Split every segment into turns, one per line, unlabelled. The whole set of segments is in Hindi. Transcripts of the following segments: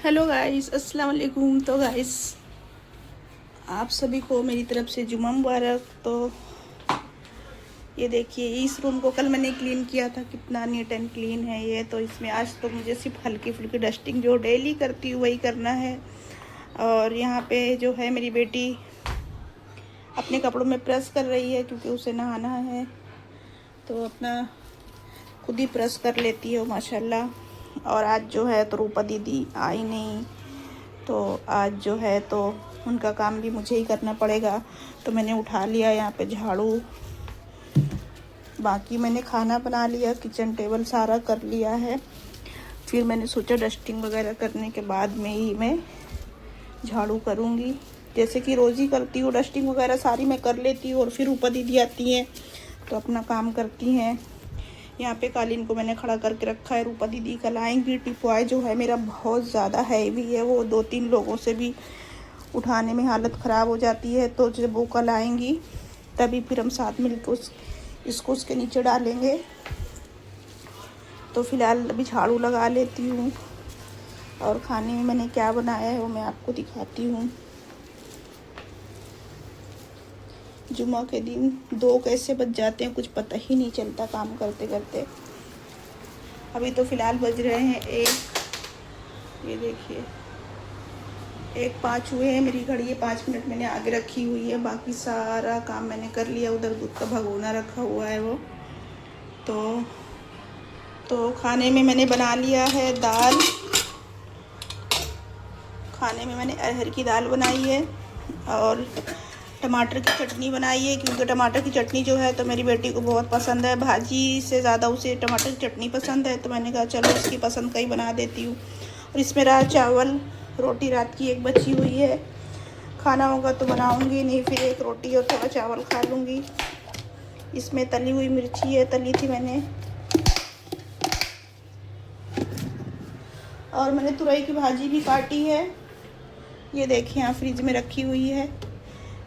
हेलो गाइस, अस्सलाम वालेकुम। तो गाइस, आप सभी को मेरी तरफ से जुम्मा मुबारक। तो ये देखिए, इस रूम को कल मैंने क्लीन किया था, कितना नीट एंड क्लीन है ये। तो इसमें आज तो मुझे सिर्फ हल्की फुल्की डस्टिंग जो डेली करती हूँ वही करना है। और यहाँ पे जो है मेरी बेटी अपने कपड़ों में प्रेस कर रही है क्योंकि उसे नहाना है, तो अपना खुद ही प्रेस कर लेती है माशाल्लाह। और आज जो है तो रूपा दीदी आई नहीं, तो आज जो है तो उनका काम भी मुझे ही करना पड़ेगा। तो मैंने उठा लिया यहाँ पे झाड़ू, बाकी मैंने खाना बना लिया, किचन टेबल सारा कर लिया है। फिर मैंने सोचा डस्टिंग वगैरह करने के बाद में ही मैं झाड़ू करूँगी, जैसे कि रोज़ ही करती हूँ। डस्टिंग वगैरह सारी मैं कर लेती हूँ और फिर ऊपर दीदी आती हैं तो अपना काम करती हैं। यहाँ पे कालीन को मैंने खड़ा करके रखा है। रूपा दीदी कल आएंगी। टिपॉय जो है मेरा बहुत ज़्यादा हैवी है, वो 2-3 लोगों से भी उठाने में हालत ख़राब हो जाती है। तो जब वो कल आएंगी तभी फिर हम साथ मिलकर इसको उसके नीचे डालेंगे। तो फ़िलहाल अभी झाड़ू लगा लेती हूँ और खाने में मैंने क्या बनाया है वो मैं आपको दिखाती हूँ। जुम्मा के दिन 2 कैसे बज जाते हैं कुछ पता ही नहीं चलता काम करते करते। अभी तो फ़िलहाल बज रहे हैं 1, ये देखिए 1:05 हुए हैं। मेरी घड़ी है 5 मिनट मैंने आगे रखी हुई है। बाकी सारा काम मैंने कर लिया। उधर दूध का भगोना रखा हुआ है वो। तो खाने में मैंने बना लिया है दाल। खाने में मैंने अरहर की दाल बनाई है और टमाटर की चटनी बनाई है, क्योंकि टमाटर की चटनी जो है तो मेरी बेटी को बहुत पसंद है। भाजी से ज़्यादा उसे टमाटर की चटनी पसंद है, तो मैंने कहा चलो उसकी पसंद का ही बना देती हूँ। और इसमें रहा चावल, रोटी रात की एक बची हुई है। खाना होगा तो बनाऊँगी, नहीं फिर एक रोटी और थोड़ा चावल खा लूँगी। इसमें तली हुई मिर्ची है, तली थी मैंने। और मैंने तुरई की भाजी भी काटी है, ये देखिए यहाँ फ्रिज में रखी हुई है।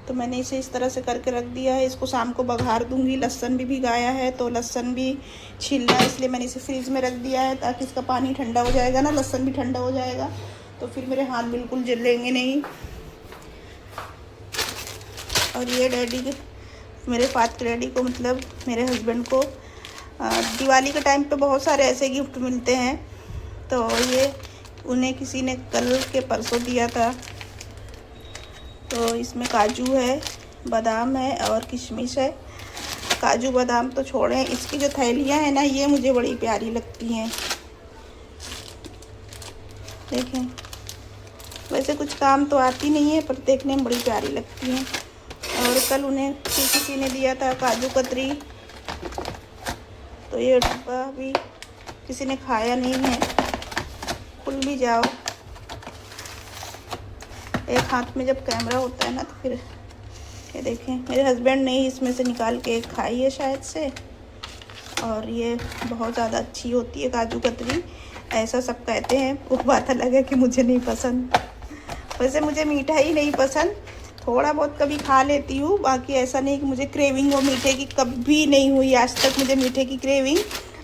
तो मैंने इसे इस तरह से करके रख दिया है। इसको शाम को बघार दूंगी। लहसुन भी भिगाया है तो लहसुन भी छीलना है, इसलिए मैंने इसे फ्रिज में रख दिया है ताकि इसका पानी ठंडा हो जाएगा ना, लहसुन भी ठंडा हो जाएगा तो फिर मेरे हाथ बिल्कुल जलेंगे नहीं। और ये मेरे फात डैडी को, मतलब मेरे हस्बैंड को दिवाली के टाइम पे बहुत सारे ऐसे गिफ्ट मिलते हैं, तो ये उन्हें किसी ने कल के परसों दिया था। तो इसमें काजू है, बादाम है और किशमिश है। काजू बादाम तो छोड़ें, इसकी जो थैलियाँ हैं ना ये मुझे बड़ी प्यारी लगती हैं। देखें, वैसे कुछ काम तो आती नहीं है पर देखने में बड़ी प्यारी लगती हैं। और कल उन्हें किसी ने दिया था काजू कतरी, तो ये डब्बा भी किसी ने खाया नहीं है। खुल भी जाओ, एक हाथ में जब कैमरा होता है ना तो फिर ये देखें, मेरे हस्बैंड ने ही इसमें से निकाल के खाई है शायद से। और ये बहुत ज़्यादा अच्छी होती है काजू कतरी, ऐसा सब कहते हैं। वो बात अलग है कि मुझे नहीं पसंद। वैसे मुझे मीठा ही नहीं पसंद, थोड़ा बहुत कभी खा लेती हूँ, बाकी ऐसा नहीं कि मुझे क्रेविंग हो मीठे की, कभी नहीं हुई आज तक मुझे मीठे की क्रेविंग।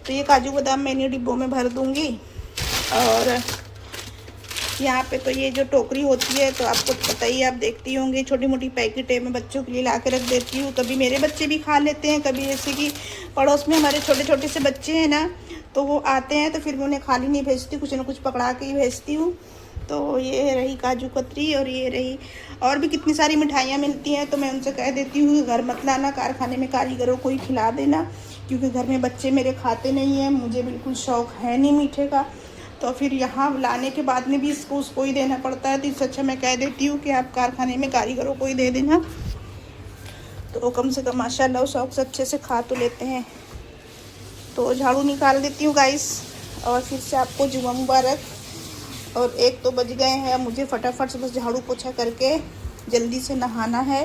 तो ये काजू बादाम मैं इन्हीं डिब्बों में भर दूँगी। और यहाँ पे तो ये जो टोकरी होती है तो आपको पता ही, आप देखती होंगी, छोटी मोटी पैकेटें मैं बच्चों के लिए ला के रख देती हूँ। कभी मेरे बच्चे भी खा लेते हैं, कभी जैसे कि पड़ोस में हमारे छोटे छोटे से बच्चे हैं ना, तो वो आते हैं तो फिर मैं उन्हें खाली नहीं भेजती, कुछ ना कुछ पकड़ा के ही भेजती हूँ। तो ये रही काजू कतरी और ये रही, और भी कितनी सारी मिठाइयाँ मिलती हैं। तो मैं उनसे कह देती हूँ घर मत लाना, कारखाने में कारीगरों को ही खिला देना, क्योंकि घर में बच्चे मेरे खाते नहीं हैं, मुझे बिल्कुल शौक़ है नहीं मीठे का। तो फिर यहाँ लाने के बाद में भी इसको उसको ही देना पड़ता है। तो इससे अच्छा मैं कह देती हूँ कि आप कारखाने में कारीगरों को ही दे देना, तो कम से कम माशाल्लाह शौक़ से अच्छे से खा तो लेते हैं। तो झाड़ू निकाल देती हूँ गाइस, और फिर से आपको जुम्मा मुबारक। और 1 तो बज गए हैं, मुझे फटाफट से बस झाड़ू पोछा करके जल्दी से नहाना है।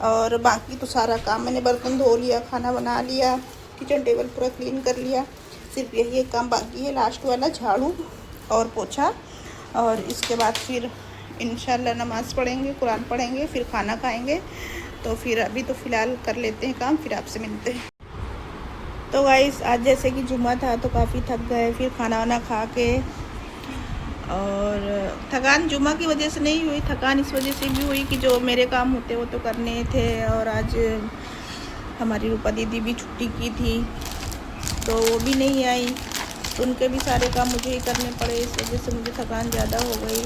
और बाकी तो सारा काम मैंने, बर्तन धो लिया, खाना बना लिया, किचन टेबल पूरा क्लीन कर लिया। सिर्फ यही एक काम बाकी है, लास्ट वाला झाड़ू और पोछा। और इसके बाद फिर इंशाल्लाह नमाज़ पढ़ेंगे, कुरान पढ़ेंगे, फिर खाना खाएंगे। तो फिर अभी तो फ़िलहाल कर लेते हैं काम, फिर आपसे मिलते हैं। तो गाइस, आज जैसे कि जुम्मा था तो काफ़ी थक गए, फिर खाना वाना खा के और थकान जुमा की वजह से नहीं हुई, थकान इस वजह से भी हुई कि जो मेरे काम होते वो तो करने थे, और आज हमारी रूपा दीदी भी छुट्टी की थी तो वो भी नहीं आई, तो उनके भी सारे काम मुझे ही करने पड़े। इस वजह से मुझे थकान ज़्यादा हो गई।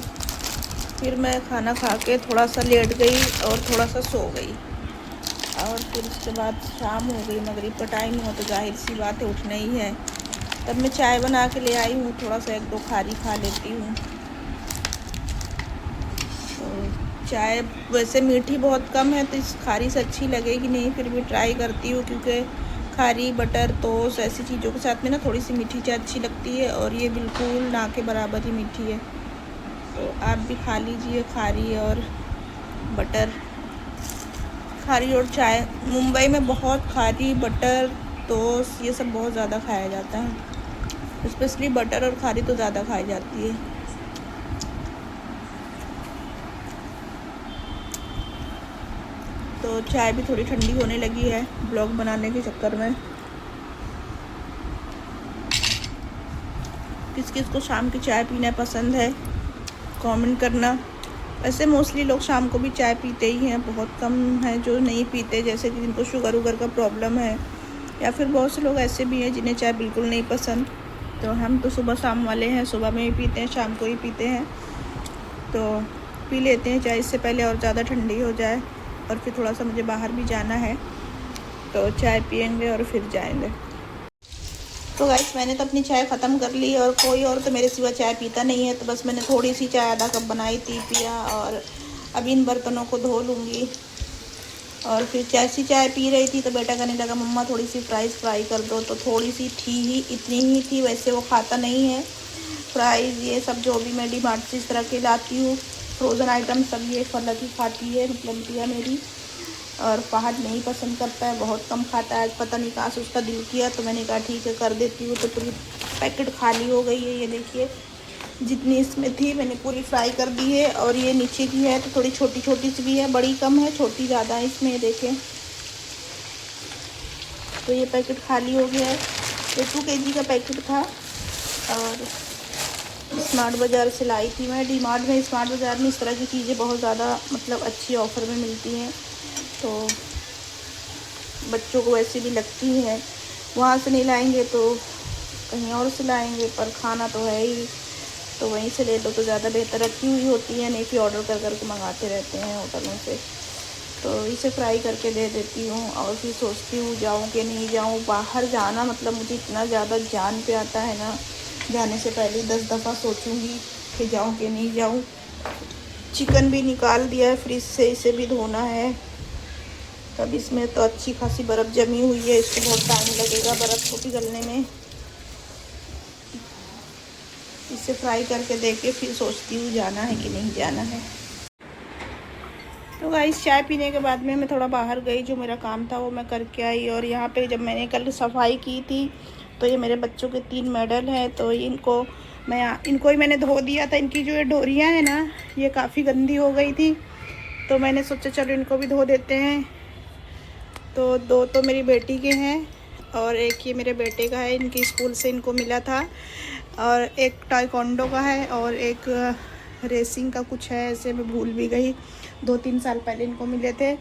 फिर मैं खाना खा के थोड़ा सा लेट गई और थोड़ा सा सो गई, और फिर उसके बाद शाम हो गई, मगरिब का टाइम हुआ, तो जाहिर सी बात है उठना ही है। तब मैं चाय बना के ले आई हूँ, थोड़ा सा 1-2 खारी खा लेती हूँ। तो चाय वैसे मीठी बहुत कम है, तो इस खारी से अच्छी लगेगी नहीं, फिर भी ट्राई करती हूँ, क्योंकि खारी बटर टोस्ट ऐसी चीज़ों के साथ में ना थोड़ी सी मीठी चाय अच्छी लगती है, और ये बिल्कुल ना के बराबर ही मीठी है। तो आप भी खा लीजिए खारी और बटर, खारी और चाय। मुंबई में बहुत खारी बटर टोस्ट ये सब बहुत ज़्यादा खाया जाता है, स्पेशली बटर और खारी तो ज़्यादा खाई जाती है। तो चाय भी थोड़ी ठंडी होने लगी है ब्लॉग बनाने के चक्कर में। किस किस को शाम की चाय पीना पसंद है कमेंट करना। वैसे मोस्टली लोग शाम को भी चाय पीते ही हैं, बहुत कम है जो नहीं पीते, जैसे कि जिनको शुगर वुगर का प्रॉब्लम है, या फिर बहुत से लोग ऐसे भी हैं जिन्हें चाय बिल्कुल नहीं पसंद। तो हम तो सुबह शाम वाले हैं, सुबह में ही पीते हैं, शाम को ही पीते हैं। तो पी लेते हैं चाय, इससे पहले और ज़्यादा ठंडी हो जाए, और फिर थोड़ा सा मुझे बाहर भी जाना है, तो चाय पियेंगे और फिर जाएंगे। तो गाइस मैंने तो अपनी चाय ख़त्म कर ली, और कोई और तो मेरे सिवा चाय पीता नहीं है, तो बस मैंने थोड़ी सी चाय आधा कप बनाई थी, पिया, और अभी इन बर्तनों को धो लूँगी। और फिर जैसी चाय पी रही थी तो बेटा कहने लगा मम्मा थोड़ी सी फ्राई कर दो, तो थोड़ी सी थी ही, इतनी ही थी, वैसे वो खाता नहीं है फ्राइज़ ये सब, जो भी मैं डीमार्ट से इस तरह के लाती हूँ फ्रोज़न आइटम सब, ये फलक ही खाती है, मतलब दिया मेरी, और फहद नहीं पसंद करता है, बहुत कम खाता है। आज पता नहीं कहाँ से उसका दिल किया, तो मैंने कहा ठीक है कर देती हूँ। तो पूरी पैकेट खाली हो गई है, ये देखिए जितनी इसमें थी मैंने पूरी फ्राई कर दी है, और ये नीचे की है तो थोड़ी छोटी छोटी सी भी है, बड़ी कम है छोटी ज़्यादा है इसमें, ये देखें। तो ये पैकेट खाली हो गया है, ये 2 kg का पैकेट था, और स्मार्ट बाज़ार से लाई थी मैं। डीमार्ट में, स्मार्ट बाज़ार में इस तरह की चीज़ें बहुत ज़्यादा मतलब अच्छी ऑफ़र में मिलती हैं, तो बच्चों को वैसे भी लगती है। वहाँ से नहीं लाएंगे तो कहीं और से लाएंगे, पर खाना तो है ही, तो वहीं से ले लो तो ज़्यादा बेहतर। रखी हुई होती है, नहीं फिर ऑर्डर कर के मंगाते रहते हैं होटलों से। तो इसे फ्राई करके दे देती हूँ, और फिर सोचती हूँ जाऊँ कि नहीं जाऊँ। बाहर जाना मतलब मुझे इतना ज़्यादा जान पे आता है ना, जाने से पहले 10 दफ़ा सोचूँगी कि जाऊँ कि नहीं जाऊँ। चिकन भी निकाल दिया है फ्रिज से, इसे भी धोना है। तब इसमें तो अच्छी खासी बर्फ़ जमी हुई है, इसको बहुत टाइम लगेगा बर्फ़ को पिघलने में। इसे फ्राई करके देख के फिर सोचती हूँ जाना है कि नहीं जाना है। तो गाइस चाय पीने के बाद में मैं थोड़ा बाहर गई, जो मेरा काम था वो मैं करके आई। और यहाँ पे जब मैंने कल सफाई की थी तो ये मेरे बच्चों के 3 मेडल हैं, तो इनको ही मैंने धो दिया था। इनकी जो ये डोरियाँ हैं ना, ये काफ़ी गंदी हो गई थी, तो मैंने सोचा चलो इनको भी धो देते हैं। तो 2 तो मेरी बेटी के हैं, और एक ये मेरे बेटे का है, इनकी स्कूल से इनको मिला था, और एक ताइक्वांडो का है, और एक रेसिंग का कुछ है, ऐसे मैं भूल भी गई, 2-3 साल पहले इनको मिले थे।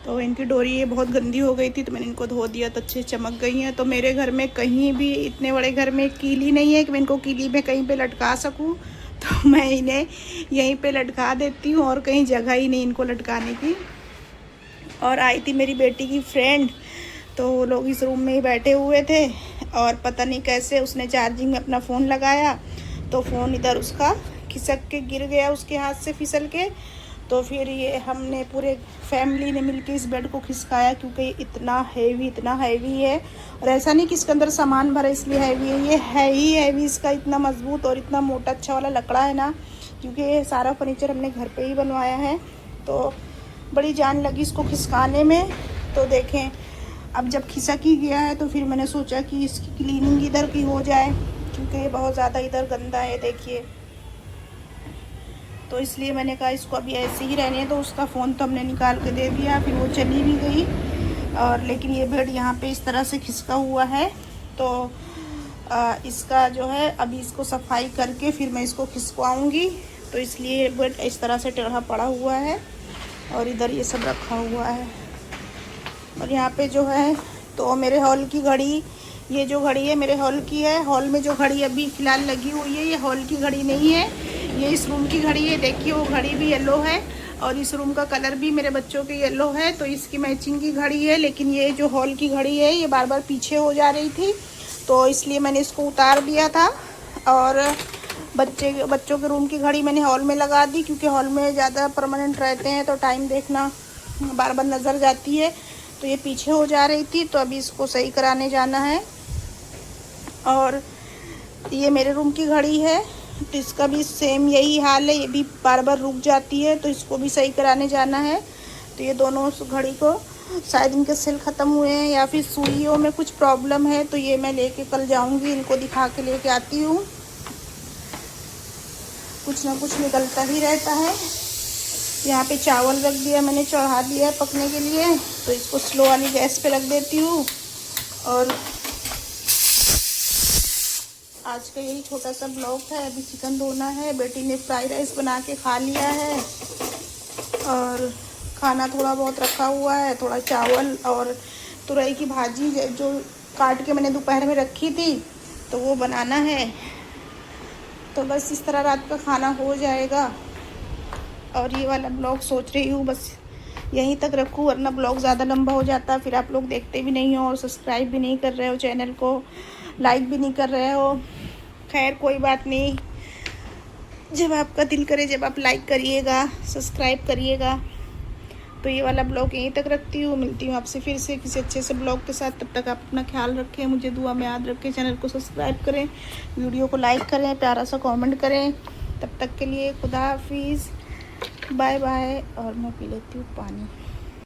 तो इनकी डोरी ये बहुत गंदी हो गई थी, तो मैंने इनको धो दिया, तो अच्छे चमक गई हैं। तो मेरे घर में कहीं भी, इतने बड़े घर में कीली नहीं है कि मैं इनको कीली में कहीं पे लटका सकूं, तो मैं इन्हें यहीं पे लटका देती हूँ, और कहीं जगह ही नहीं इनको लटकाने की। और आई थी मेरी बेटी की फ्रेंड, तो वो लोग इस रूम में ही बैठे हुए थे, और पता नहीं कैसे उसने चार्जिंग में अपना फ़ोन लगाया, तो फ़ोन इधर उसका खिसक के गिर गया उसके हाथ से फिसल के। तो फिर ये हमने पूरे फैमिली ने मिलके इस बेड को खिसकाया, क्योंकि इतना हैवी है, और ऐसा नहीं कि इसके अंदर सामान भरा इसलिए हैवी है, ये है ही हैवी। इसका इतना मजबूत और इतना मोटा अच्छा वाला लकड़ा है ना, क्योंकि ये सारा फर्नीचर हमने घर पे ही बनवाया है, तो बड़ी जान लगी इसको खिसकाने में। तो देखें अब जब खिसक ही गया है, तो फिर मैंने सोचा कि इसकी क्लीनिंग इधर की हो जाए, क्योंकि ये बहुत ज़्यादा इधर गंदा है, देखिए। तो इसलिए मैंने कहा इसको अभी ऐसे ही रहने। तो उसका फ़ोन तो हमने निकाल के दे दिया, फिर वो चली भी गई। और लेकिन ये बेड यहाँ पे इस तरह से खिसका हुआ है, तो इसका जो है अभी इसको सफाई करके फिर मैं इसको खिसकवाऊँगी, तो इसलिए बेड इस तरह से टेढ़ा पड़ा हुआ है और इधर ये सब रखा हुआ है। और यहाँ पे जो है तो मेरे हॉल की घड़ी, ये जो घड़ी है मेरे हॉल की है। हॉल में जो घड़ी अभी फ़िलहाल लगी हुई है ये हॉल की घड़ी नहीं है, ये इस रूम की घड़ी है। देखिए वो घड़ी भी येलो है और इस रूम का कलर भी मेरे बच्चों के येलो है, तो इसकी मैचिंग की घड़ी है। लेकिन ये जो हॉल की घड़ी है ये बार बार पीछे हो जा रही थी, तो इसलिए मैंने इसको उतार दिया था और बच्चों के रूम की घड़ी मैंने हॉल में लगा दी, क्योंकि हॉल में ज़्यादा परमानेंट रहते हैं तो टाइम देखना बार बार नज़र जाती है, तो ये पीछे हो जा रही थी। तो अभी इसको सही कराने जाना है। और ये मेरे रूम की घड़ी है, तो इसका भी सेम यही हाल है, ये भी बार बार रुक जाती है, तो इसको भी सही कराने जाना है। तो ये दोनों घड़ी को शायद इनके सेल ख़त्म हुए हैं या फिर सुइयों में कुछ प्रॉब्लम है, तो ये मैं लेके कल जाऊंगी, इनको दिखा के लेके आती हूँ। कुछ ना कुछ निकलता ही रहता है। यहाँ पे चावल रख दिया मैंने, चढ़ा दिया है पकने के लिए, तो इसको स्लो वाली गैस पे रख देती हूँ। और आज का यही छोटा सा ब्लॉग था। अभी चिकन धोना है, बेटी ने फ्राइड राइस बना के खा लिया है और खाना थोड़ा बहुत रखा हुआ है, थोड़ा चावल और तुरई की भाजी जो काट के मैंने दोपहर में रखी थी तो वो बनाना है। तो बस इस तरह रात का खाना हो जाएगा। और ये वाला ब्लॉग सोच रही हूँ बस यहीं तक रखूँ, वरना ब्लॉग ज़्यादा लंबा हो जाता, फिर आप लोग देखते भी नहीं हो और सब्सक्राइब भी नहीं कर रहे हो चैनल को, लाइक भी नहीं कर रहे हो। खैर कोई बात नहीं, जब आपका दिल करे जब आप लाइक करिएगा, सब्सक्राइब करिएगा। तो ये वाला ब्लॉग यहीं तक रखती हूँ, मिलती हूँ आपसे फिर से किसी अच्छे से ब्लॉग के साथ। तब तक आप अपना ख्याल रखें, मुझे दुआ में याद रखें, चैनल को सब्सक्राइब करें, वीडियो को लाइक करें, प्यारा सा कमेंट करें। तब तक के लिए खुदा हाफिज़, बाय बाय। और मैं पी लेती हूँ पानी।